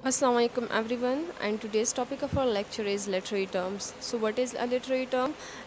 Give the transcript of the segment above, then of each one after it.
Assalamu alaikum everyone, and today's topic of our lecture is literary terms. So what is a literary term?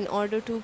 in order to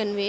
convey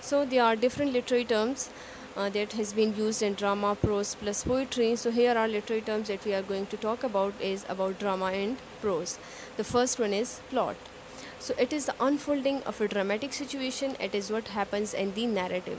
So there are different literary terms that has been used in drama, prose plus poetry. So here are literary terms that we are going to talk about is about drama and prose. The first one is plot. So it is the unfolding of a dramatic situation. It is what happens in the narrative.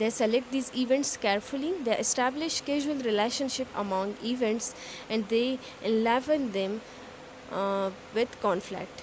They select these events carefully, they establish casual relationship among events and they enliven them with conflict.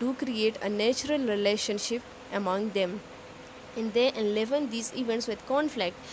do create a natural relationship among them and they enliven these events with conflict.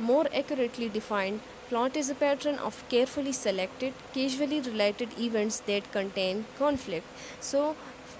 more accurately defined, plot is a pattern of carefully selected, casually related events that contain conflict. So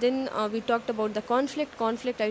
then we talked about the conflict. I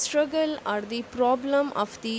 struggle or the problem of the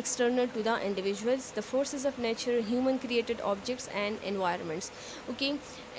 external to the individuals, the forces of nature, human created objects and environments. okay,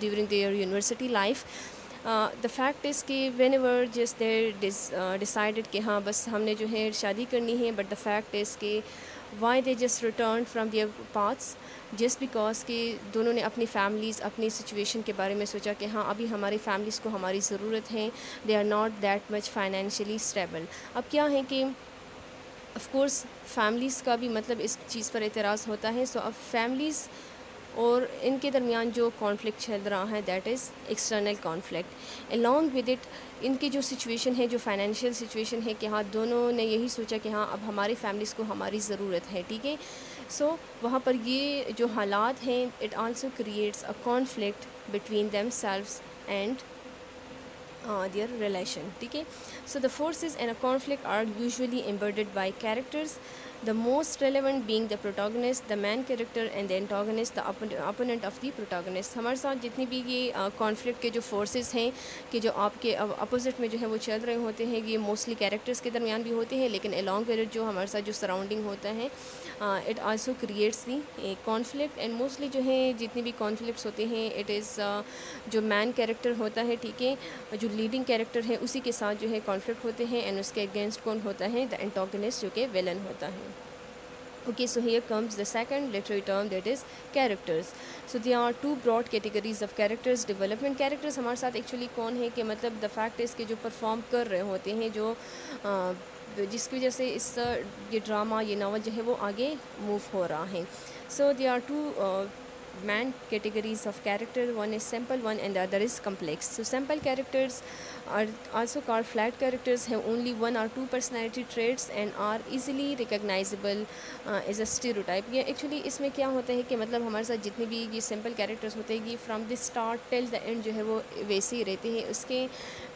during their university life. The fact is کہ whenever just there decided کہ ہاں بس ہم نے جو ہے شادی کرنی ہے, بٹ دا فیکٹ از کہ why they just return from their paths just because کہ دونوں نے اپنی فیملیز اپنی سچویشن کے بارے میں سوچا کہ ہاں ابھی ہماری فیملیز کو ہماری ضرورت ہے, they are not that much financially stable. اب کیا ہے کہ آف کورس فیملیز کا بھی مطلب اس چیز پر اعتراض ہوتا ہے. سو اب فیملیز اور ان کے درمیان جو کانفلکٹ چل رہا ہے that is external conflict. along with it ان کی جو سچویشن ہے, جو فائنینشیل سچویشن ہے کہ ہاں دونوں نے یہی سوچا کہ ہاں اب ہماری فیملیز کو ہماری ضرورت ہے, ٹھیک ہے. سو وہاں پر یہ جو حالات ہیں it also creates a conflict between themselves and their relation, ٹھیک ہے. So the forces in a conflict are usually embodied by characters, the most relevant being the protagonist, the main character, and the antagonist, the opponent of the protagonist. ہمارے ساتھ جتنی بھی یہ conflict کے جو forces ہیں کہ جو آپ کے اپوزٹ میں جو ہے وہ چل رہے ہوتے ہیں, یہ موسٹلی کیریکٹرس کے درمیان بھی ہوتے ہیں, لیکن along with it جو ہمارے ساتھ جو سراؤنڈنگ ہوتا ہے it also creates the conflict. And mostly جو ہے جتنی بھی کانفلکٹس ہوتے ہیں اٹ از جو مین کیریکٹر ہوتا ہے, ٹھیک ہے, جو لیڈنگ کیریکٹر ہے اسی کے ساتھ جو ہے کانفلکٹ ہوتے ہیں. اینڈ اس کے اگینسٹ کون ہوتا ہے, دا اینٹاگنسٹ جو کہ ویلن ہوتا ہے. Okay, so here comes the second literary term, that is characters. So there are two broad categories of characters. Development characters ہمارے ساتھ ایکچولی کون ہے کہ مطلب the fact is کہ جو پرفارم کر رہے ہوتے ہیں, جو جس کی وجہ سے اس یہ ڈرامہ یہ ناول جو ہے وہ آگے موو ہو رہا ہے. So there are two main categories of character. One is simple one and the other is complex. So simple characters are also called flat characters, have only one or two personality traits and are easily recognizable as a stereotype. یہ actually اس میں کیا ہوتا ہے کہ مطلب ہمارے ساتھ جتنے بھی یہ سمپل کیریکٹرس ہوتے ہیں یہ from the start till the end جو ہے وہ ویسے ہی رہتے ہیں, اس کے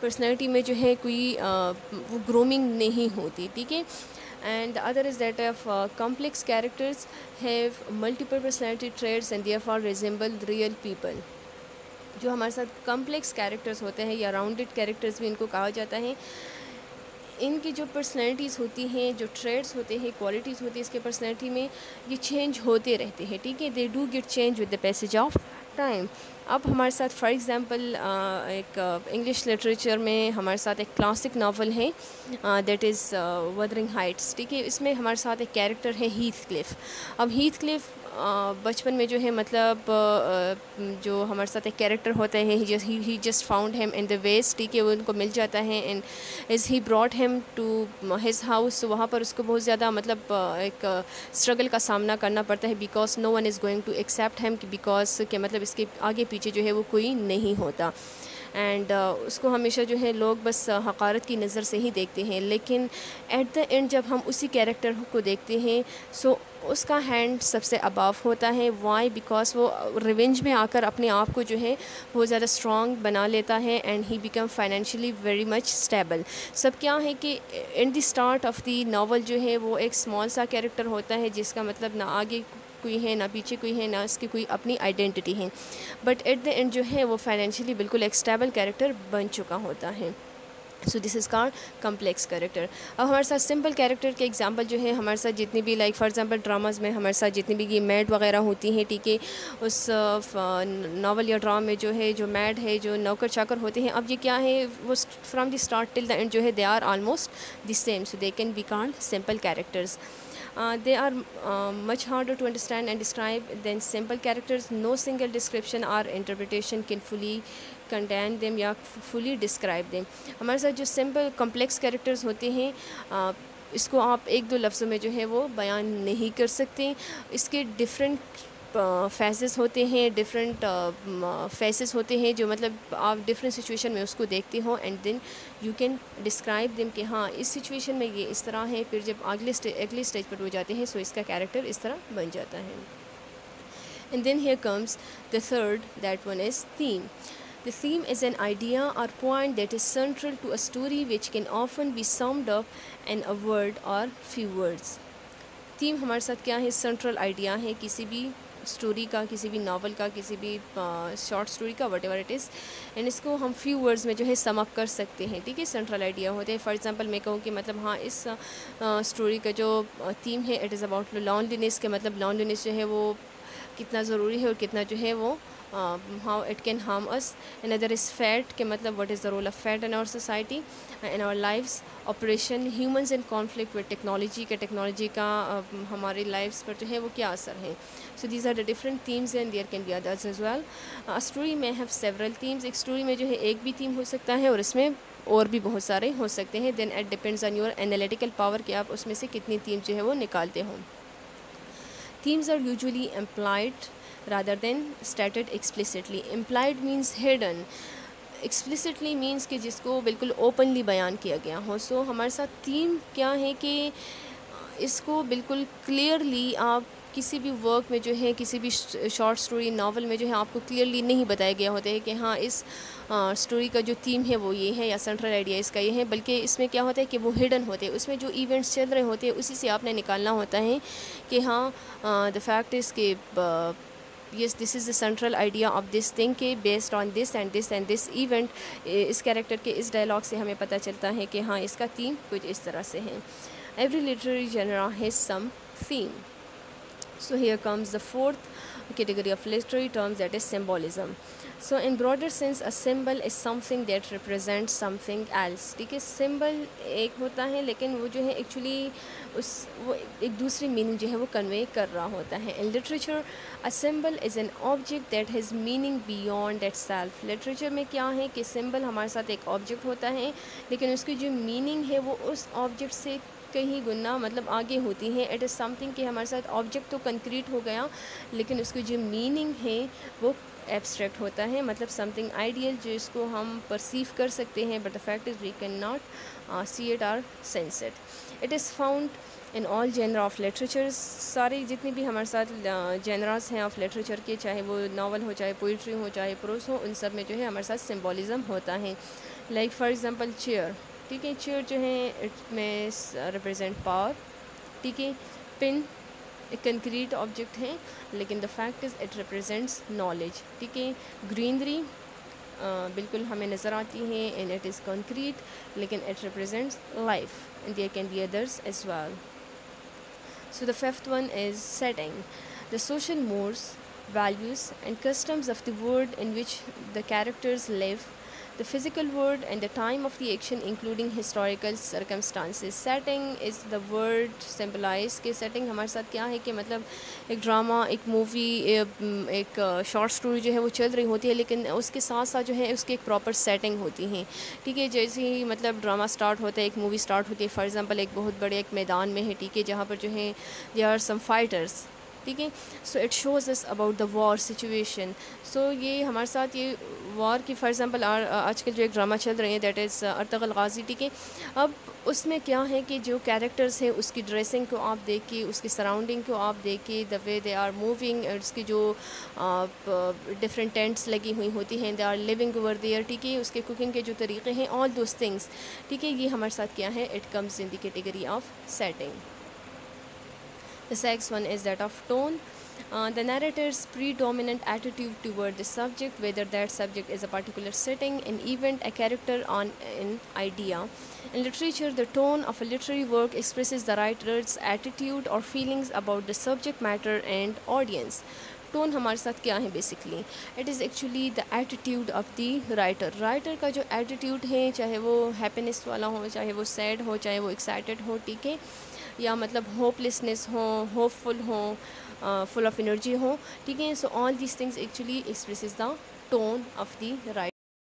پرسنالٹی میں جو ہے کوئی وہ گرومنگ نہیں ہوتی, ٹھیک ہے. And the other is that of complex characters have multiple personality traits and therefore resemble real people. جو ہمارے ساتھ کمپلیکس کیریکٹرز ہوتے ہیں یا راؤنڈڈ کیریکٹرز بھی ان کو کہا جاتا ہے, ان کی جو پرسنالٹیز ہوتی ہیں, جو ٹریٹس ہوتے ہیں, کوالٹیز ہوتی ہیں اس کے پرسنالٹی میں, یہ چینج ہوتے رہتے ہیں, ٹھیک ہے. They do get change with the passage of time. اب ہمارے ساتھ فار ایگزامپل ایک انگلش لٹریچر میں ہمارے ساتھ ایک کلاسک ناول ہے دیٹ از وتھرنگ ہائٹس, ٹھیک ہے. اس میں ہمارے ساتھ ایک کیریکٹر ہے ہیتھ کلف. اب ہیتھ کلف بچپن میں جو ہے مطلب جو ہمارے ساتھ ایک کیریکٹر ہوتا ہے he just found him in the waste, ٹھیک ہے, وہ ان کو مل جاتا ہے and as he brought him to his house. وہاں پر اس کو بہت زیادہ مطلب ایک اسٹرگل کا سامنا کرنا پڑتا ہے because no one is going to accept him, because کہ مطلب اس کے آگے پیچھے جو ہے وہ کوئی نہیں ہوتا. اینڈ اس کو ہمیشہ جو ہے لوگ بس حقارت کی نظر سے ہی دیکھتے ہیں, لیکن ایٹ دا اینڈ جب ہم اسی کیریکٹر کو دیکھتے ہیں سو اس کا ہینڈ سب سے اباو ہوتا ہے. وائی؟ بیکاز وہ ریونج میں آ کر اپنے آپ کو جو ہے بہت زیادہ اسٹرانگ بنا لیتا ہے and he become financially very much stable. سب کیا ہے کہ in the start of the novel جو ہے وہ ایک اسمال سا کیریکٹر ہوتا ہے جس کا مطلب نہ آگے کوئی ہے نہ پیچھے کوئی ہے, نہ اس کی کوئی اپنی آئیڈینٹی ہے, بٹ ایٹ دا اینڈ جو ہے وہ فائنینشلی بالکل ایک اسٹیبل کیریکٹر بن چکا ہوتا ہے. سو دس از کالڈ کمپلیکس کیریکٹر. اب ہمارے ساتھ سمپل کیریکٹر کے ایگزامپل جو ہے ہمارے ساتھ جتنی بھی لائک فار ایگزامپل ڈراماز میں ہمارے ساتھ جتنی بھی یہ میڈ وغیرہ ہوتی ہیں, ٹھیک ہے, اس ناول یا ڈرامہ میں جو ہے جو میڈ ہے جو نوکر چاکر ہوتے ہیں, اب یہ کیا ہے وہ from the start till the end جو ہے they are almost the same. So they can be called simple characters. They are much harder to understand and describe than simple characters. No single description or interpretation can fully contain them یا fully describe them. ہمارے ساتھ جو simple complex characters ہوتے ہیں اس کو آپ ایک دو لفظوں میں جو ہے وہ بیان نہیں کر سکتے. اس کے ڈفرینٹ فیسز ہوتے ہیں, ڈفرینٹ فیسز ہوتے ہیں جو مطلب آپ ڈفرینٹ سچویشن میں اس کو دیکھتے ہو and then you can describe them کہ ہاں اس سچویشن میں یہ اس طرح ہے, پھر جب اگلے اسٹیج پر ہو جاتے ہیں سو اس کا کیریکٹر اس طرح بن جاتا ہے. And then here comes the third, that one is theme. The theme is an idea or point that is central to a story which can often be summed up in a word or few words. Theme ہمارے ساتھ کیا ہے, central idea ہے کسی بھی story کا, کسی بھی ناول کا, کسی بھی شارٹ اسٹوری کا, whatever it is, and اس کو ہم فیو ورڈز میں جو ہے سم اپ کر سکتے ہیں, ٹھیک ہے. سینٹرل آئیڈیا ہوتے ہیں. فار ایگزامپل میں کہوں کہ مطلب ہاں اس اسٹوری کا جو تھیم ہے اٹ از اباؤٹ لونلینس, کے مطلب لونلینس جو ہے وہ کتنا ضروری ہے اور کتنا جو ہے وہ how it can harm us. Another is fat, کہ مطلب what is the role of fat in our society, in our lives. Operation, humans in conflict with technology, کہ ٹیکنالوجی کا ہماری لائفس پر جو ہے وہ کیا اثر ہے. So these are the different themes and there can be others as well. A story may have several themes. ایک اسٹوری میں جو ہے ایک بھی تھیم ہو سکتا ہے اور اس میں اور بھی بہت سارے ہو سکتے ہیں. Then it depends on your analytical power کہ آپ اس میں سے کتنی تھیم جو ہے وہ نکالتے ہوں. Themes are usually implied rather than stated explicitly. Implied means hidden. Explicitly means کہ جس کو بالکل اوپنلی بیان کیا گیا ہو. سو ہمارے ساتھ تھیم کیا ہے کہ اس کو بالکل کلیئرلی آپ کسی بھی ورک میں جو ہے کسی بھی شارٹ اسٹوری ناول میں جو ہے آپ کو کلیئرلی نہیں بتایا گیا ہوتا ہے کہ ہاں اس اسٹوری کا جو تھیم ہے وہ یہ ہے یا سینٹرل آئیڈیا اس کا یہ ہے, بلکہ اس میں کیا ہوتا ہے کہ وہ ہڈن ہوتے ہیں. اس میں جو ایونٹس چل رہے ہوتے ہیں اسی سے آپ نے نکالنا ہوتا ہے کہ ہاں دا فیکٹ از کہ yes, this is the central idea of this thing کہ based on this and this and this event. اس کیریکٹر کے اس ڈائلاگ سے ہمیں پتہ چلتا ہے کہ ہاں اس کا تھیم کچھ اس طرح سے ہے. Every literary genre has some theme. So here comes the fourth category of literary terms, that is symbolism. So in broader sense, a symbol is something that represents something else. ٹھیک ہے, symbol ایک ہوتا ہے لیکن وہ جو ہے actually وہ ایک دوسری میننگ جو ہے وہ کنوے کر رہا ہوتا ہے. In literature, a symbol is an object that has meaning beyond itself. Literature میں کیا ہے کہ سمبل ہمارے ساتھ ایک آبجیکٹ ہوتا ہے لیکن اس کی جو میننگ ہے وہ اس آبجیکٹ سے کہیں گنا مطلب آگے ہوتی ہیں. اٹ از سم تھنگ کہ ہمارے ساتھ آبجیکٹ تو کنکریٹ ہو گیا لیکن اس کی جو میننگ ہے وہ ایبسٹریکٹ ہوتا ہے, مطلب سم تھنگ آئیڈیل جس کو ہم پرسیو کر سکتے ہیں but the fact is we can not see it اور sense it. It is found in all genre of literature. سارے جتنے بھی ہمارے ساتھ جینراز ہیں آف لٹریچر کے, چاہے وہ ناول ہو, چاہے پوئٹری ہو, چاہے پروز ہو, ان سب میں جو ہے ہمارے ساتھ سمبولزم ہوتا ہے. Like for example chair. ٹھیک ہے, چیئر جو ہے اٹ میں ریپرزینٹ پاور. ٹھیک ہے, پن ایک کنکریٹ آبجیکٹ ہے لیکن the fact is it represents knowledge. ٹھیک ہے, گرینری بالکل ہمیں نظر آتی ہے اینڈ اٹ از کنکریٹ لیکن it represents life and there can be others as well. So the fifth one is setting. The social mores, values and customs of the world in which the characters live, the physical world and the time of the action including historical circumstances. Setting is the word symbolized کہ setting ہمارے ساتھ کیا ہے کہ مطلب ایک drama, ایک movie, ایک شارٹ سٹوری جو ہے وہ چل رہی ہوتی ہے لیکن اس کے ساتھ ساتھ جو ہے اس کی ایک پراپر سیٹنگ ہوتی ہیں. ٹھیک ہے, جیسے ہی مطلب ڈرامہ سٹارٹ ہوتا ہے, ایک مووی سٹارٹ ہوتی ہے, فار ایگزامپل ایک بہت بڑے ایک میدان میں ہے, ٹھیک ہے, جہاں پر جو ہے دے آر سم فائٹرس. ٹھیک ہے, so it shows us about the war situation. So یہ ہمارے ساتھ یہ وار کی فار ایگزامپل آج کل جو ایک ڈرامہ چل رہی ہے دیٹ از ارطغرل غازی. ٹھیک ہے, اب اس میں کیا ہے کہ جو کیریکٹرس ہیں اس کی ڈریسنگ کو آپ دیکھ کے, اس کی سراؤنڈنگ کو آپ دیکھ کے, دا وے دے آر موونگ, اس کی جو ڈفرینٹ ٹینٹس لگی ہوئی ہوتی ہیں, they are living over there. ٹھیک ہے, اس کے کوکنگ کے جو طریقے ہیں, آل دوز تھنگس. ٹھیک ہے, یہ ہمارے ساتھ کیا ہے, it comes in the category of setting. The sixth one is that of tone. The narrator's predominant attitude toward the subject, whether that subject is a particular setting, an event, a character, or an idea. In literature, the tone of a literary work expresses the writer's attitude or feelings about the subject matter and audience. Tone ہمارے ساتھ کیا ہے basically, it is actually the attitude of the writer. Writer کا جو attitude ہے, چاہے وہ happiness والا ہو, چاہے وہ سیڈ ہو, چاہے وہ ایکسائٹیڈ ہو, ٹھیک ہے, یا مطلب ہوپ لیسنس ہو, ہوپ فل ہو, فل آف انرجی ہو. ٹھیک ہے, so all these things actually expresses the tone of the writer.